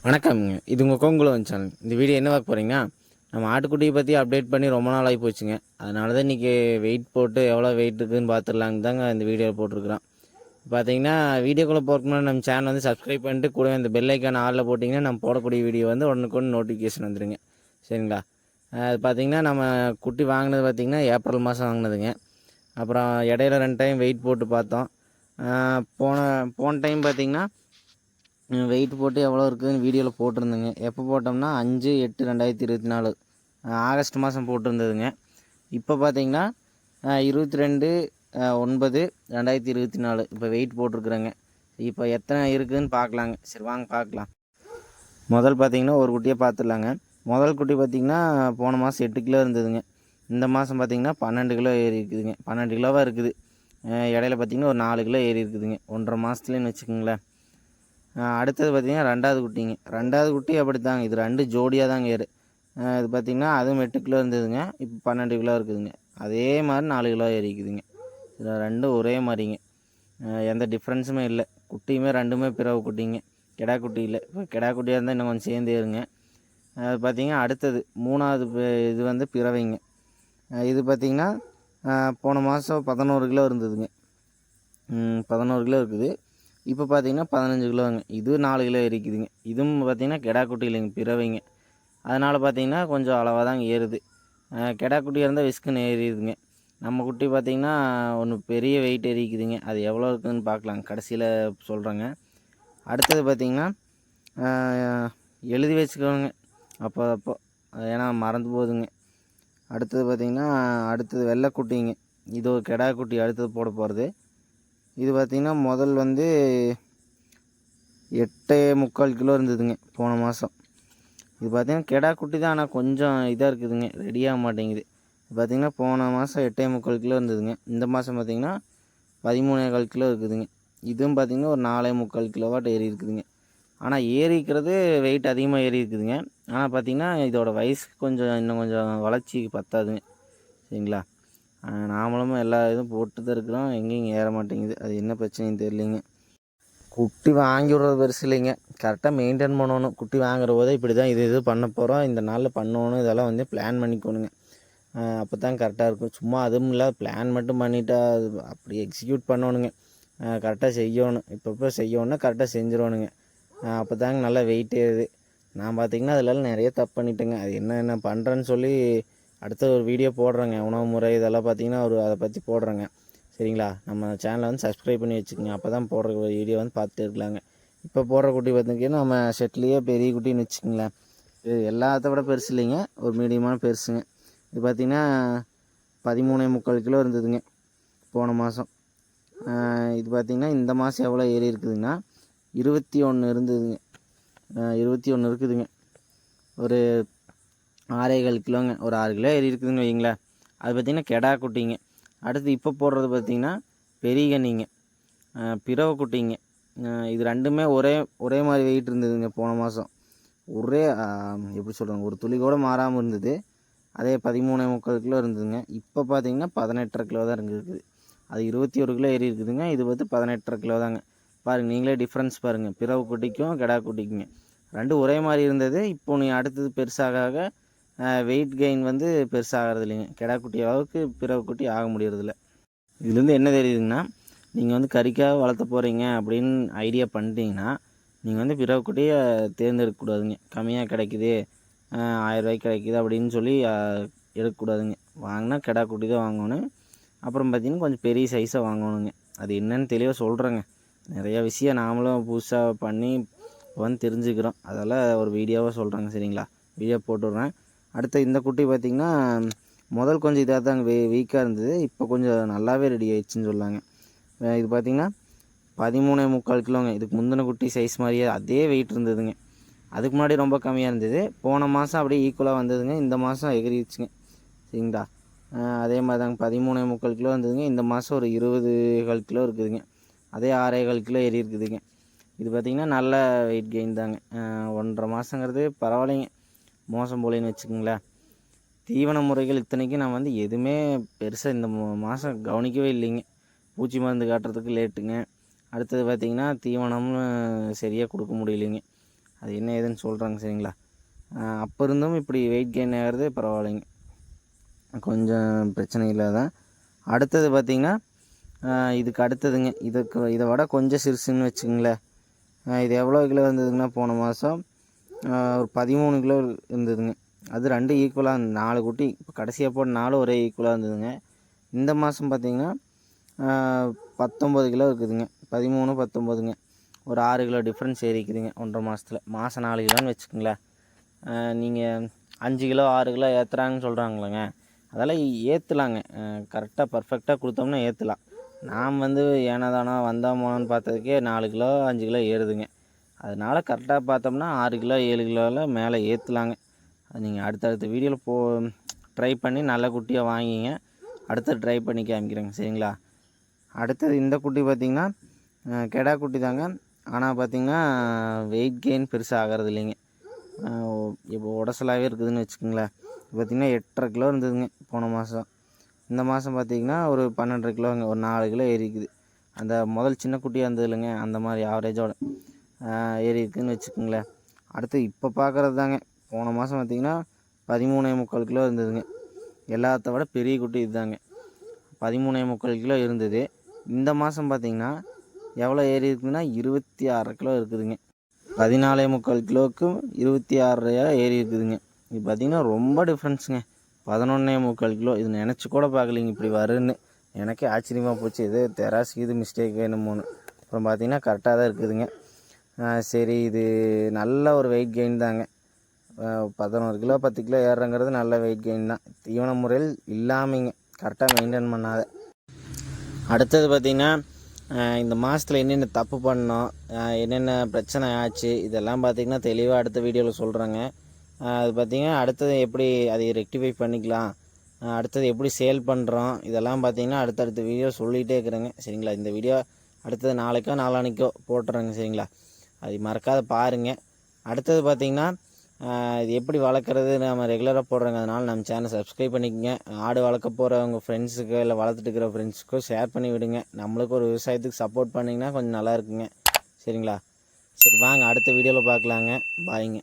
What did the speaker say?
வணக்கம்ங்க. இது உங்கள் கோங்குலம் சேனல். இந்த வீடியோ என்ன பார்க்க போகிறீங்கன்னா, நம்ம ஆட்டுக்குட்டியை பற்றி அப்டேட் பண்ணி ரொம்ப நாள் ஆகி போச்சுங்க. அதனால தான் இன்றைக்கி வெயிட் போட்டு எவ்வளோ வெயிட் இருக்குதுன்னு பார்த்துடலாங்க தாங்க இந்த வீடியோ போட்டிருக்கிறோம். பார்த்தீங்கன்னா வீடியோக்குள்ளே போகிறதுக்கு முன்னாடி நம்ம சேனல் வந்து சப்ஸ்கிரைப் பண்ணிட்டு கூட இந்த பெல் ஐக்கான் ஆலில் போட்டிங்கன்னா நம்ம போடக்கூடிய வீடியோ வந்து உடனுக்குடன் நோட்டிஃபிகேஷன் வந்துடுங்க. சரிங்களா? அது பார்த்தீங்கன்னா நம்ம குட்டி வாங்கினது பார்த்திங்கன்னா ஏப்ரல் மாதம் வாங்கினதுங்க. அப்புறம் இடையில 2 டைம் வெயிட் போட்டு பார்த்தோம். போன போன டைம் பார்த்திங்கன்னா வெயிட் போட்டு எவ்வளோ இருக்குதுன்னு வீடியோவில் போட்டிருந்தேங்க. எப்போ போட்டோம்னா 5/8/2024 ஆகஸ்ட் மாதம் போட்டிருந்ததுங்க. இப்போ பார்த்தீங்கன்னா 22/9/2024 இப்போ வெயிட் போட்டிருக்குறேங்க. இப்போ எத்தனை இருக்குதுன்னு பார்க்கலாங்க. சரி வாங்க பார்க்கலாம். முதல் பார்த்தீங்கன்னா ஒரு குட்டியை பார்த்துடலாங்க. முதல் குட்டி பார்த்திங்கன்னா போன மாதம் 8 கிலோ இருந்ததுங்க. இந்த மாதம் பார்த்திங்கன்னா 12 கிலோ ஏறி இருக்குதுங்க. 12 கிலோவாக இருக்குது. இடையில பார்த்திங்கன்னா ஒரு 4 கிலோ ஏறி இருக்குதுங்க. 1.5 மாதத்துலேன்னு வச்சுக்கோங்களேன். அடுத்தது பார்த்திங்கன்னா 2வது குட்டிங்க. 2வது குட்டி அப்படித்தாங்க. இது 2 ஜோடியாக தாங்க ஏறு. இது பார்த்திங்கன்னா அதுவும் 8 கிலோ இருந்ததுங்க. இப்போ 12 கிலோ இருக்குதுங்க. அதே மாதிரி 4 கிலோ ஏறிக்குதுங்க. இது 2 ஒரே மாதிரிங்க. எந்த டிஃப்ரென்ஸுமே இல்லை. குட்டியுமே 2மே பிறவு குட்டிங்க. கிடா குட்டி இல்லை. இப்போ கிடா குட்டியாக இருந்தால் இன்னும் கொஞ்சம் சேர்ந்து ஏறுங்க. அது பார்த்திங்கன்னா அடுத்தது 3வது இது வந்து பிறவைங்க. இது பார்த்திங்கன்னா போன மாதம் 11 கிலோ இருந்ததுங்க. 11 கிலோ இருக்குது. இப்போ பார்த்தீங்கன்னா 15 கிலோங்க. இதுவும் 4 கிலோ ஏறிக்குதுங்க. இதுவும் பார்த்தீங்கன்னா கெடா குட்டி இல்லைங்க, பிறவைங்க. அதனால் பார்த்தீங்கன்னா கொஞ்சம் அளவாக தாங்க ஏறுது. கெடா குட்டியாக இருந்தால் விஸ்க்குன்னு ஏறிடுதுங்க. நம்ம குட்டி பார்த்தீங்கன்னா ஒன்று பெரிய வெயிட் ஏறிக்குதுங்க. அது எவ்வளோ இருக்குதுன்னு பார்க்கலாங்க, கடைசியில் சொல்கிறேங்க. அடுத்தது பார்த்தீங்கன்னா எழுதி வச்சுக்கோங்க அப்போ ஏன்னா மறந்து போகுதுங்க. அடுத்தது பார்த்திங்கன்னா அடுத்தது வெள்ளைக்குட்டிங்க. இது ஒரு கெடா குட்டி அடுத்தது போட போகிறது. இது பார்த்திங்கன்னா முதல் வந்து 8.75 கிலோ இருந்ததுங்க போன மாதம். இது பார்த்திங்கன்னா கெடா குட்டி தான், ஆனால் கொஞ்சம் இதாக இருக்குதுங்க, ரெடியாக மாட்டேங்குது. இது பார்த்திங்கன்னா போன மாதம் 8.75 கிலோ இருந்ததுங்க. இந்த மாதம் பார்த்திங்கன்னா 13.25 கிலோ இருக்குதுங்க. இதுவும் பார்த்திங்கன்னா ஒரு 4.25 கிலோவாட் ஏறி இருக்குதுங்க. ஆனால் ஏறிக்கிறது வெயிட் அதிகமாக ஏறி இருக்குதுங்க. ஆனால் பார்த்திங்கன்னா இதோட வயசுக்கு கொஞ்சம் இன்னும் கொஞ்சம் வளர்ச்சிக்கு பத்தாதுங்க. சரிங்களா? நாமளும் எல்லா இதுவும் போட்டு தான் இருக்கிறோம். எங்கேயும் ஏற மாட்டேங்குது. அது என்ன பிரச்சனைன்னு தெரியலிங்க. குட்டி வாங்கி விட்றது பெருசு இல்லைங்க, கரெக்டாக மெயின்டைன் பண்ணணும். குட்டி வாங்குற போதே இப்படி தான் இது பண்ண போகிறோம், இந்த நாளில் பண்ணணும், இதெல்லாம் வந்து பிளான் பண்ணிக்கணுங்க. அப்போ தான் கரெக்டாக இருக்கும். சும்மா அதுவும் இல்லை, பிளான் மட்டும் பண்ணிவிட்டா அது அப்படி எக்ஸிக்யூட் பண்ணணுங்க. கரெக்டாக செய்யணும். இப்போ செய்யணுன்னா கரெக்டாக செஞ்சிடணுங்க. அப்போ தாங்க நல்லா வெயிட் ஏறுது. நான் பார்த்திங்கன்னா அதிலெல்லாம் நிறைய தப்பு பண்ணிட்டேங்க. அது என்ன பண்ணுறேன்னு சொல்லி அடுத்த ஒரு வீடியோ போடுறேங்க. உணவு முறை இதெல்லாம் பார்த்திங்கன்னா அதை பற்றி போடுறேங்க. சரிங்களா? நம்ம சேனலை வந்து சப்ஸ்கிரைப் பண்ணி வச்சுக்கோங்க. அப்போ தான் போடுற வீடியோ வந்து பார்த்துட்டு இருக்கலாங்க. இப்போ போடுற குட்டி பார்த்திங்கன்னா நம்ம செட்லேயே பெரிய குட்டின்னு வச்சுக்கோங்களேன். இது எல்லாத்த விட பெருசு இல்லைங்க, ஒரு மீடியமான பெருசுங்க. இது பார்த்திங்கன்னா 13.25 கிலோ இருந்ததுங்க போன மாதம். இது பார்த்திங்கன்னா இந்த மாதம் எவ்வளோ ஏறி இருக்குதுங்கன்னா 21 இருந்ததுங்க. 21 இருக்குதுங்க. ஒரு 6.25 கிலோங்க. ஒரு 6 கிலோ ஏறி இருக்குதுன்னு வைங்களேன். அது பார்த்திங்கன்னா கெடா குட்டிங்க. அடுத்து இப்போ போடுறது பார்த்திங்கன்னா பெரிய கன்னிங்க, பிறவை குட்டிங்க. இது 2மே ஒரே மாதிரி வெயிட் இருந்ததுங்க போன மாதம். ஒரே எப்படி சொல்கிறாங்க, ஒரு துளி கூட மாறாமல் இருந்தது. அதே 13.25 கிலோ இருந்ததுங்க. இப்போ பார்த்திங்கன்னா 18.5 கிலோ தான் இருக்குது. அது 21 கிலோ ஏறி இருக்குதுங்க. இது பார்த்து 18.5 கிலோ தாங்க. பாருங்கள், நீங்களே டிஃப்ரென்ஸ் பாருங்கள், பிறவை குட்டிக்கும் கெடா குட்டிக்குங்க. 2 ஒரே மாதிரி இருந்தது. இப்போ நீ அடுத்தது பெருசாக வெயிட் கெயின் வந்து பெருசாகிறது இல்லைங்க. கெடா குட்டி அளவுக்கு பிறவை குட்டி ஆக முடியறதில்ல. இதுலேருந்து என்ன தெரியுதுங்கன்னா, நீங்கள் வந்து கறிக்காக வளர்த்த போகிறீங்க அப்படின்னு ஐடியா பண்ணிட்டீங்கன்னா, நீங்கள் வந்து பிறவை குட்டியை தேர்ந்தெடுக்கக்கூடாதுங்க. கம்மியாக கிடைக்குது, 1000 ரூபாய்க்கு கிடைக்குது அப்படின்னு சொல்லி எடுக்கக்கூடாதுங்க. வாங்கினா கெடா குட்டி தான் வாங்கணும். அப்புறம் பார்த்திங்கன்னா கொஞ்சம் பெரிய சைஸாக வாங்கணுங்க. அது என்னென்னு தெளிவாக சொல்கிறேங்க. நிறையா விஷயம் நாமளும் புதுசாக பண்ணி வந்து தெரிஞ்சுக்கிறோம். அதெல்லாம் ஒரு வீடியோவாக சொல்கிறேங்க. சரிங்களா? வீடியோ போட்டுவிட்றேன். அடுத்து இந்த குட்டி பார்த்திங்கன்னா முதல் கொஞ்சம் இதாக தாங்க வீக்காக இருந்தது. இப்போ கொஞ்சம் நல்லாவே ரெடி ஆயிடுச்சுன்னு சொல்லாங்க. இது பார்த்திங்கன்னா 13.25 கிலோங்க. இதுக்கு முந்தின குட்டி சைஸ் மாதிரியே அதே வெயிட் இருந்ததுங்க. அதுக்கு முன்னாடி ரொம்ப கம்மியாக இருந்தது. போன மாதம் அப்படியே ஈக்குவலாக வந்ததுங்க. இந்த மாதம் எகிரிச்சுங்க. சரிங்களா? அதே மாதிரி தாங்க 13.25 கிலோ இருந்ததுங்க. இந்த மாதம் ஒரு 20 கிலோ இருக்குதுங்க. அதே 6.25 கிலோ ஏறி இருக்குதுங்க. இது பார்த்திங்கன்னா நல்ல வெயிட் கெயின் தாங்க. 1.5 மாதங்கிறது பரவாயில்லைங்க, மோசம் போலேன்னு வச்சுக்கோங்களேன். தீவன முறைகள் இத்தனைக்கும் நான் வந்து எதுவுமே பெருசாக இந்த மாதம் கவனிக்கவே இல்லைங்க. பூச்சி மருந்து காட்டுறதுக்கு லேட்டுங்க. அடுத்தது பார்த்திங்கன்னா தீவனம்னு சரியாக கொடுக்க முடியலைங்க. அது என்ன ஏதுன்னு சொல்கிறாங்க சரிங்களா. அப்போ இருந்தும் இப்படி வெயிட் கெயின் ஆகிறது பரவாயில்லைங்க, கொஞ்சம் பிரச்சனை இல்லாதான். அடுத்தது பார்த்திங்கன்னா இதுக்கு அடுத்ததுங்க, இதை விட கொஞ்சம் சிறுசுன்னு வச்சுங்களேன். இது எவ்வளோ கிலோ இருந்ததுங்கன்னா போன மாதம் ஒரு 13 கிலோ இருந்ததுங்க. அது 2 ஈக்குவலாக 4 குட்டி இப்போ கடைசியாக போட்ட 4 ஒரே ஈக்குவலாக இருந்ததுங்க. இந்த மாதம் பார்த்திங்கன்னா 19 கிலோ இருக்குதுங்க. 13 19ங்க, ஒரு 6 கிலோ டிஃப்ரென்ஸ் ஏறிக்குதுங்க 1.5 மாதத்தில். மாதம் 4 கிலோன்னு வச்சுக்கோங்களேன். நீங்கள் 5 கிலோ 6 கிலோ ஏற்றுறாங்கன்னு சொல்கிறாங்களேங்க, அதெல்லாம் ஏற்றலாங்க. கரெக்டாக பர்ஃபெக்டாக கொடுத்தோம்னா ஏற்றலாம். நாம் ஏனோ தானோ வந்தால் போனோன்னு பார்த்ததுக்கே 4 கிலோ 5 கிலோ ஏறுதுங்க. அதனால் கரெக்டாக பார்த்தோம்னா 6 கிலோ 7 கிலோவில் மேலே ஏற்றலாங்க. அது நீங்கள் அடுத்தடுத்த வீடியோவில் ட்ரை பண்ணி நல்ல குட்டியாக வாங்கிங்க. அடுத்து ட்ரை பண்ணி காமிக்கிறேங்க சரிங்களா. அடுத்தது இந்த குட்டி பார்த்திங்கன்னா கெடா குட்டி தாங்க. ஆனால் பார்த்திங்கன்னா வெயிட் கெயின் பெருசாக ஆகிறது இல்லைங்க. இப்போ உடசலாகவே இருக்குதுன்னு வச்சுக்கோங்களேன். பார்த்திங்கன்னா 8.5 கிலோ இருந்ததுங்க போன மாதம். இந்த மாதம் பார்த்திங்கன்னா ஒரு 12 கிலோங்க, ஒரு 4 கிலோ ஏறிக்குது. அந்த முதல் சின்ன குட்டியாக இருந்தது இல்லைங்க, அந்த மாதிரி ஆவரேஜோட ஏறி இருக்குதுன்னு வச்சுக்கோங்களேன். அடுத்து இப்போ பார்க்குறது தாங்க, போன மாதம் பார்த்திங்கன்னா 13.25 கிலோ இருந்ததுங்க. எல்லாத்த விட பெரிய குட்டி இதுதாங்க, 13.25 கிலோ இருந்தது. இந்த மாதம் பார்த்திங்கன்னா எவ்வளோ ஏறி இருக்குதுன்னா 26 கிலோ இருக்குதுங்க. 14.25 கிலோவுக்கும் 26 ஏறி இருக்குதுங்க. இது பார்த்திங்கன்னா ரொம்ப டிஃப்ரென்ஸுங்க. 11.25 கிலோ, இது நினச்சி கூட பார்க்கலிங்க இப்படி வருன்னு. எனக்கே ஆச்சரியமாக போச்சு, இது தெராசி இது மிஸ்டேக் வேணுமோன்னு. அப்புறம் பார்த்திங்கன்னா கரெக்டாக தான் இருக்குதுங்க. சரி, இது நல்ல ஒரு வெயிட் கெயின் தாங்க. 11 கிலோ 10 கிலோ ஏறுறங்கிறது நல்ல வெயிட் கெயின் தான், தீவன முறையில் இல்லாமைங்க, கரெக்டாக மெயின்டைன் பண்ணாத. அடுத்தது பார்த்திங்கன்னா இந்த மாதத்தில் என்னென்ன தப்பு பண்ணோம், என்னென்ன பிரச்சனை ஆச்சு, இதெல்லாம் பார்த்திங்கன்னா தெளிவாக அடுத்த வீடியோவில் சொல்கிறேங்க. அது பார்த்திங்கன்னா அடுத்தது எப்படி அதை ரெக்டிஃபை பண்ணிக்கலாம், அடுத்தது எப்படி சேல் பண்ணுறோம், இதெல்லாம் பார்த்திங்கன்னா அடுத்தடுத்த வீடியோ சொல்லிகிட்டே இருக்கிறேங்க சரிங்களா. இந்த வீடியோ அடுத்தது நாளைக்கோ நாளானிக்கோ போட்டுறேங்க சரிங்களா. அது மறக்காத பாருங்கள். அடுத்தது பார்த்திங்கன்னா இது எப்படி வளர்க்குறது நம்ம ரெகுலராக போடுறோங்க, அதனால் நம்ம சேனல் சப்ஸ்கிரைப் பண்ணிக்கோங்க. ஆடு வளர்க்க போகிற உங்கள் ஃப்ரெண்ட்ஸுக்கோ இல்லை வளர்த்துட்டு இருக்கிற ஃப்ரெண்ட்ஸுக்கோ ஷேர் பண்ணி விடுங்க. நம்மளுக்கு ஒரு விவசாயத்துக்கு சப்போர்ட் பண்ணிங்கன்னா கொஞ்சம் நல்லா இருக்குங்க சரிங்களா. சரி வாங்க அடுத்த வீடியோவில் பார்க்கலாங்க. பாய்ங்க.